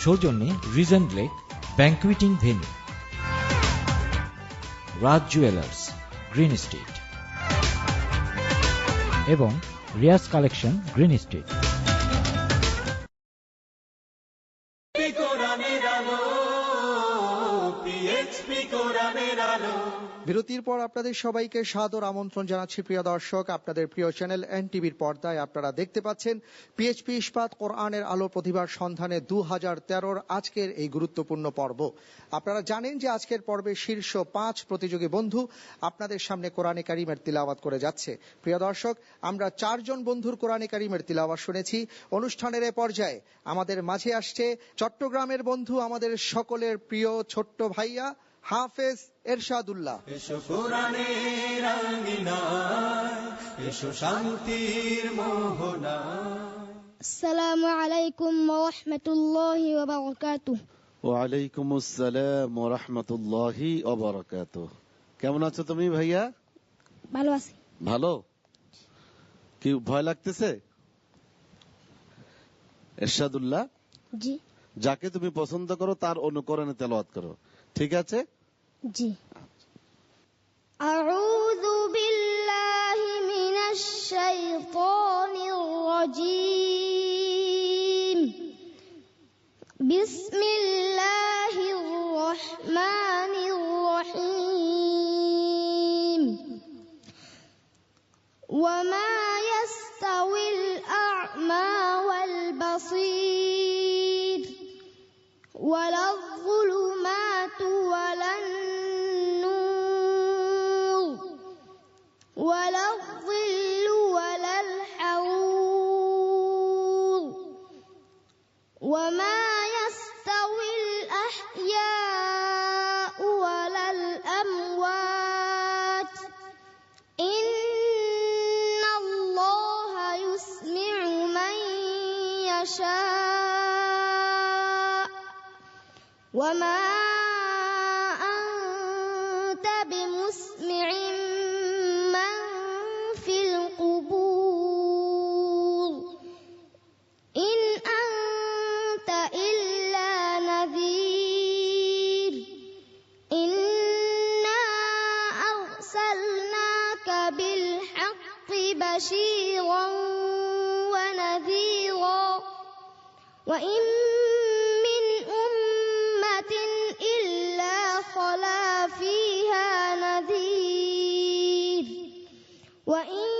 সৌজন্যে Regent lake ব্যাংকুয়েটিং venue, রাজ jewellers, green street এবং Riaz collection, green street. বিরতির পর আপনাদের সবাইকে সাদর আমন্ত্রণ জানাচ্ছি প্রিয় দর্শক। আপনাদের প্রিয় চ্যানেল এনটিভির পর্দায় আপনারা দেখতে পাচ্ছেন পিএইচপি ইস্পাত কোরআনের আলো প্রতিভার সন্ধানে 2013 আজকের এই গুরুত্বপূর্ণ পর্ব। আপনারা জানেন যে আজকের পর্বে শীর্ষ 5 প্রতিযোগী বন্ধু আপনাদের সামনে কোরআনে কারিমের তিলাওয়াত করে যাচ্ছে। প্রিয় দর্শক, আমরা 4 জন বন্ধুর কোরআনে কারিমের তিলাওয়াত শুনেছি। অনুষ্ঠানের এ পর্যায়ে আমাদের মাঝে আসছে চট্টগ্রামের বন্ধু, আমাদের সকলের প্রিয় ছোট্ট ভাইয়া হাফেজ এরশাদুল্লাহ। এসো কোরআনের আঙিনায়, এসো শান্তির মোহনায়। আসসালামু আলাইকুম ওয়া রাহমাতুল্লাহি ওয়া বারাকাতুহু। ওয়া আলাইকুম আসসালাম ওয়া রাহমাতুল্লাহি ওয়া বারাকাতুহু। কেমন আছো তুমি ভাইয়া? ভালো আছি। ভালো? কি ভয় লাগতেছে? এরশাদুল্লাহ, জি। যাকে তুমি পছন্দ করো তার অনুকরণে তেলাওয়াত করো, ঠিক আছে? জি। আউযু বিল্লাহি মিনাশ শাইতানির রাজীম। বিসমিল্লাহির রহমানির রহিম। ওয়া মা ইয়াস্তাউিল আ'মা ওয়াল বাসীর ওয়ালা যুলুমাতু ওয়ালান নূর ওয়ালা যিল্লু ওয়ালাল হারুর ওয়া মা ইয়াস্তাউিল আহইয়াউ ওয়ালাল আমওয়াত ইন্নাল্লাহা ইউসমি'ু মান ইয়াশা ওয়া মা আনতা বিমুসমি'in মান ফিল কুবুর ইন আনতা ইল্লা নাযীর ইন্না আরসালনাকা বিল হাক্কি বাশীরান ওয়া নাযীরা ওয়া ইন মিন উম্মাতিন ইল্লা খালা ফিহা নাযীর ওয়া ইন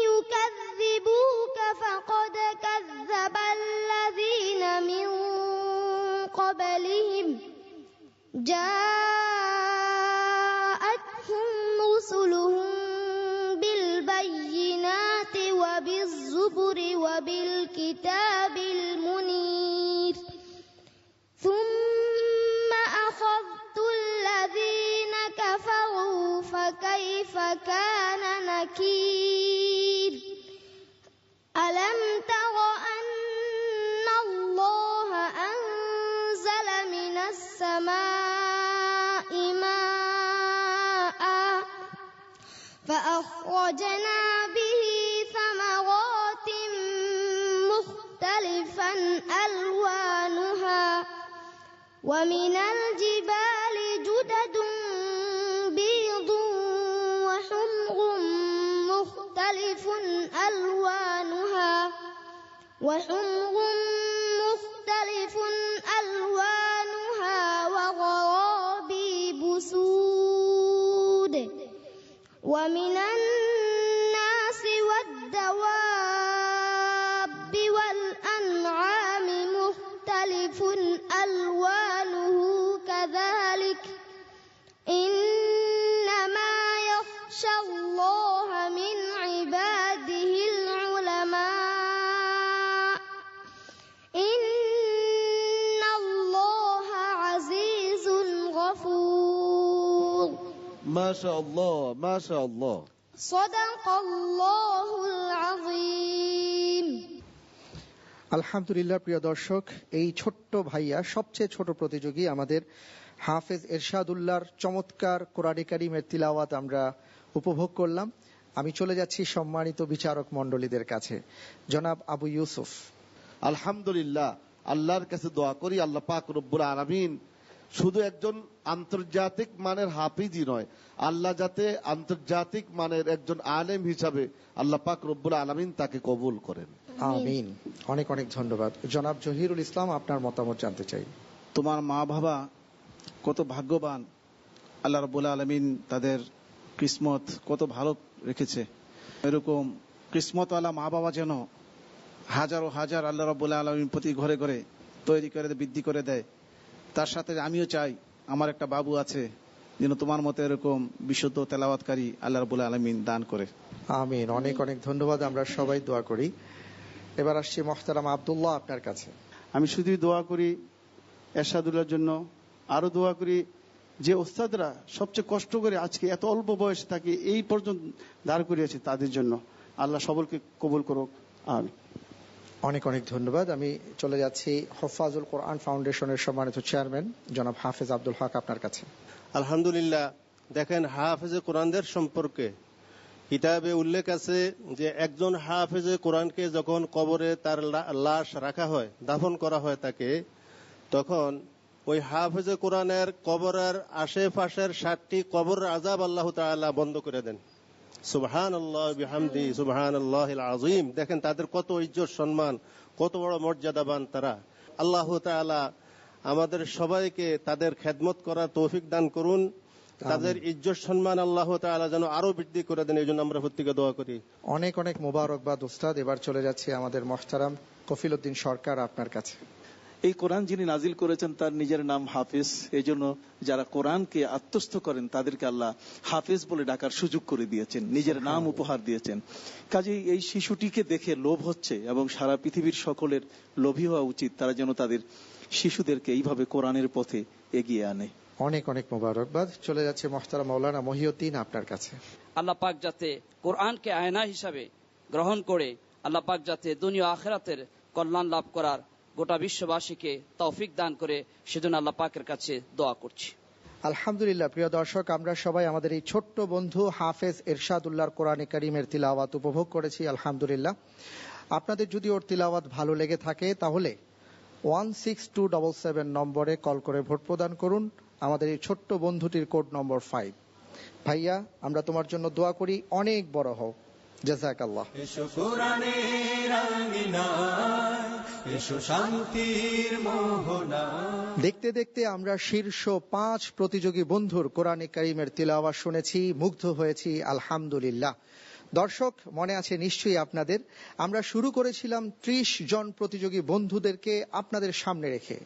ইউকাযযিবুকা ফাকাদ কাযযাবাল্লাযীনা মিন ক্বাবলিহিম জাআতহুম রুসুলুহুম বিল বায়্যিনাতি ওয়া বিয-যুবুরি ওয়া বিল কিতাবিল মুনীর সুম্মা আখাযতুল্লাযীনা কাফারু ফাকাইফা কানা নাকির আলাম তারা আন্নাল্লাহা আনজালা মিনাস সামাই মাআ فأخرجنا به ثمرات مختلفا ألوانها ومن الجبال جدد بيض وحمر مختلف ألوانها وغرابيب سود ومن الناس والدواب والأنعام مختلف ألوانه كذلك إنما يخشى الله من عباده العلماء إن الله عزيز غفور মাশাআল্লাহ, মাশাআল্লাহ। সাদাকাল্লাহুল আযীম। আলহামদুলিল্লাহ। প্রিয় দর্শক, এই ছোট্ট ভাইয়া সবচেয়ে ছোট প্রতিযোগী আমাদের হাফেজ এরশাদুল্লাহর চমৎকার কোরআনে কারিমের তিলাওয়াত আমরা উপভোগ করলাম। আমি চলে যাচ্ছি সম্মানিত বিচারক মণ্ডলীদের কাছে। জনাব আবু ইউসুফ। আলহামদুলিল্লাহ, আল্লাহর কাছে দোয়া করি, আল্লাহ পাক রব্বুল আলামিন শুধু একজন আন্তর্জাতিক মানের হাফিজই নয়, আল্লাহ যাতে আন্তর্জাতিক মানের একজন আলেম হিসাবে আল্লাহ পাক রব্বুল আলামিন তাকে কবুল করেন। আমিন। অনেক অনেক ধন্যবাদ। জনাব জহিরুল ইসলাম, আপনার মতামত জানতে চাই। তোমার মা বাবা কত ভাগ্যবান, আল্লাহ রাব্বুল আলামিন তাদের কিসমত কত ভালো রেখেছে। এরকম কিসমতওয়ালা মা বাবা যেন হাজারো হাজার আল্লাহ রাব্বুল আলামিন প্রতি ঘরে ঘরে তৈরি করে বৃদ্ধি করে দেয়। তার সাথে আমিও চাই আমার একটা বাবু আছে যেন তোমার মতো এরকম বিশুদ্ধ তেলাওয়াতকারী আল্লাহ রাব্বুল আলামিন দান করে। আমিন। অনেক অনেক ধন্যবাদ। আমরা সবাই দোয়া করি। এবার আসছি মোহতারাম আব্দুল্লাহ, আপনার কাছে। আমি শুধুই দোয়া করি এরশাদুল্লাহর জন্য, আরো দোয়া করি যে ওস্তাদরা সবচেয়ে কষ্ট করে আজকে এত অল্প বয়সে তাকে এই পর্যন্ত দাঁড় করিয়েছে, তাদের জন্য আল্লাহ সকলকে কবুল করুক। আমিন। অনেক অনেক ধন্যবাদ। আমি চলে যাচ্ছি হফাজুল কোরআন ফাউন্ডেশনের সম্মানিত চেয়ারম্যান জনাব হাফেজ আব্দুল হক, আপনার কাছে। আলহামদুলিল্লাহ। দেখেন, হাফেজে কোরআনদের সম্পর্কে কিতাবে উল্লেখ আছে যে একজন হাফেজে কোরআনকে যখন কবরে তার লাশ রাখা হয়, দাফন করা হয় তাকে, তখন ওই হাফেজে কোরআনের কবরের আশেপাশের 60টি কবর আযাব আল্লাহ তাআলা বন্ধ করে দেন। সুবহানাল্লাহ বিহামদি সুবহানাল্লাহিল আযীম। দেখেন তাদের কত ইজ্জত সম্মান, কত বড় মর্যাদাবান তারা। আল্লাহ তাআলা আমাদের সবাইকে তাদের খেদমত করার তৌফিক দান করুন। তাদের ইজ্জত সম্মান আল্লাহ তাআলা যেন আরো বৃদ্ধি করে দেন, এই জন্য আমরা প্রত্যেকে দোয়া করি। অনেক অনেক মোবারকবাদ উস্তাদ। এবার চলে যাচ্ছে আমাদের মোহতারাম কফিল উদ্দিন সরকার, আপনার কাছে। এই কোরআন যিনি নাজিল করেছেন তার নিজের নাম হাফিজ, এই জন্য যারা কোরআনকে আত্মস্থ করেন তাদেরকে আল্লাহ হাফিজ বলে ডাকার সুযোগ করে দিয়েছেন, নিজের নাম উপহার দিয়েছেন। কাজেই এই শিশুটিকে দেখে লোভ হচ্ছে এবং সারা পৃথিবীর সকলের লোভী হওয়া উচিত, তারা যেন তাদের শিশুদেরকে এইভাবে কোরআনের পথে এগিয়ে আনে। অনেক অনেক মোবারকবাদ। চলে যাচ্ছে মোহতারাম মাওলানা মহিউদ্দিন, আপনার কাছে। আল্লাহ পাক যাতে কোরআনকে আয়না হিসাবে গ্রহণ করে আল্লাহ পাক যাতে দুনিয়া আখিরাতের কল্যাণ লাভ করার গোটা বিশ্ববাসীকে তৌফিক দান করে, সেজন্য আল্লাহ পাকের কাছে দোয়া করছি। আলহামদুলিল্লাহ। প্রিয় দর্শক, আমরা সবাই আমাদের এই ছোট্ট বন্ধু হাফেজ এরশাদুল্লাহর কোরআনে কারীমের তিলাওয়াত উপভোগ করেছি, আলহামদুলিল্লাহ। আপনাদের যদি ওর তিলাওয়াত ভালো লেগে থাকে তাহলে 16277 নম্বরে কল করে ভোট প্রদান করুন। আমাদের এই ছোট্ট বন্ধুটির কোড নম্বর 5। ভাইয়া, আমরা তোমার জন্য দোয়া করি, অনেক বড় হও। জাযাকাল্লাহ। এসো কোরআনের আঙিনায়, এসো শান্তির মোহনায়। দেখতে দেখতে আমরা শীর্ষ 5 প্রতিযোগী বন্ধুর কোরআনে কারীমের তিলাওয়াত শুনেছি, মুগ্ধ হয়েছি, আলহামদুলিল্লাহ। দর্শক, মনে আছে নিশ্চয়ই আপনাদের, আমরা শুরু করেছিলাম 30 জন প্রতিযোগী বন্ধুদেরকে আপনাদের সামনে রেখে,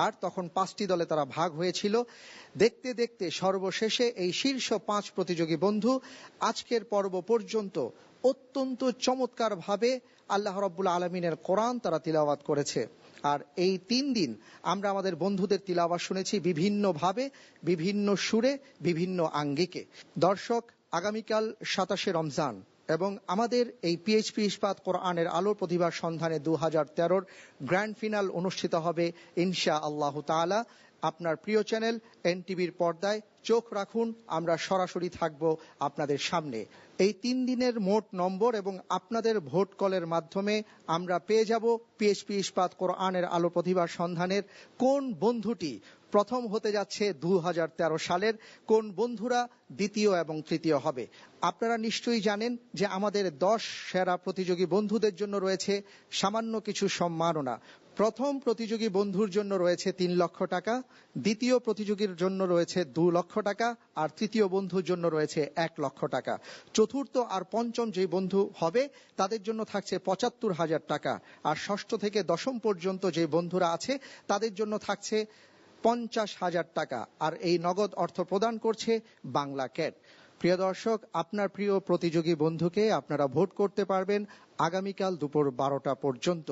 আর তখন 5টি দলে তারা ভাগ হয়েছিল। দেখতে দেখতে সর্বশেষে এই শীর্ষ 5 প্রতিযোগী বন্ধু আজকের পর্ব পর্যন্ত অত্যন্ত চমৎকার ভাবে আল্লাহ রাব্বুল আলামিনের কোরআন তারা তিলাওয়াত করেছে। আর এই 3 দিন আমরা আমাদের বন্ধুদের তিলাওয়াত শুনেছি বিভিন্ন ভাবে, বিভিন্ন সুরে, বিভিন্ন আঙ্গিকে। দর্শক, আগামীকাল 27শে রমজান এবং আমাদের এই পিএইচপি ইস্পাত কোরআনের আলো প্রতিভার সন্ধানে 2013 গ্র্যান্ড ফিনাল অনুষ্ঠিত হবে ইনশাআল্লাহ তাআলা। আপনার প্রিয় চ্যানেল এনটিভির পর্দায় চোখ রাখুন, আমরা সরাসরি থাকব আপনাদের সামনে। এই 3 দিনের মোট নম্বর এবং আপনাদের ভোট কলের মাধ্যমে আমরা পেয়ে যাব পিএইচপি ইস্পাত কোরআনের আলো প্রতিভার সন্ধানের কোন বন্ধুটি প্রথম হতে যাচ্ছে 2013 সালের, কোন বন্ধুরা দ্বিতীয় এবং তৃতীয় হবে। আপনারা নিশ্চয়ই জানেন যে আমাদের 10 সেরা প্রতিযোগী বন্ধুদের জন্য রয়েছে সামান্য কিছু সম্মাননা। প্রথম প্রতিযোগী বন্ধুর জন্য রয়েছে 3 লক্ষ টাকা, দ্বিতীয় প্রতিযোগীর জন্য রয়েছে 2 লক্ষ টাকা, আর তৃতীয় বন্ধুর জন্য রয়েছে 1 লক্ষ টাকা। চতুর্থ আর পঞ্চম যে বন্ধু হবে তাদের জন্য থাকছে 75,000 টাকা, আর ষষ্ঠ থেকে দশম পর্যন্ত যে বন্ধুরা আছে তাদের জন্য থাকছে 50,000 টাকা, আর এই নগদ অর্থ প্রদান করছে বাংলা ক্যাট। প্রিয় দর্শক, আপনার প্রিয় প্রতিযোগী বন্ধুকে আপনারা ভোট করতে পারবেন আগামীকাল দুপুর 12টা পর্যন্ত।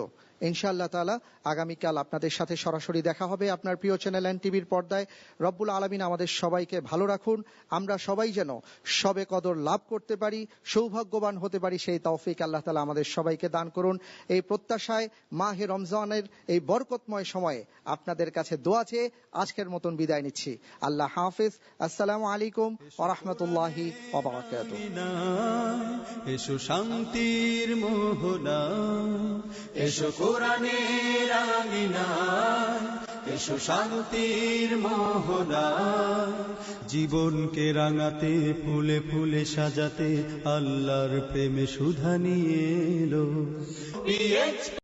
ইনশাআল্লাহ তাআলা আগামীকাল আপনাদের সাথে সরাসরি দেখা হবে আপনার প্রিয় চ্যানেল এনটিভির পর্দায়। রব্বুল আলামিন আমাদের সবাইকে ভালো রাখুন, আমরা সবাই যেন শবে কদর লাভ করতে পারি, সৌভাগ্যবান হতে পারি, সেই তৌফিক আল্লাহ তাআলা আমাদের সবাইকে দান করুন। এই প্রত্যাশায় মাহে রমজানের এই বরকতময় সময়ে আপনাদের কাছে দোয়া চেয়ে আজকের মতন বিদায় নিচ্ছি। আল্লাহ হাফেজ। আসসালামু আলাইকুম ওয়া রাহমাতুল্লাহি ওয়া বারাকাতুহু। এসো শান্তির মোহনা, এসো কোরআনের আঙিনায়, এসো শান্তির মোহনা, জীবনকে রাঙাতে ফুলে ফুলে সাজাতে আল্লাহর প্রেমে সুধা নিয়ে এলো।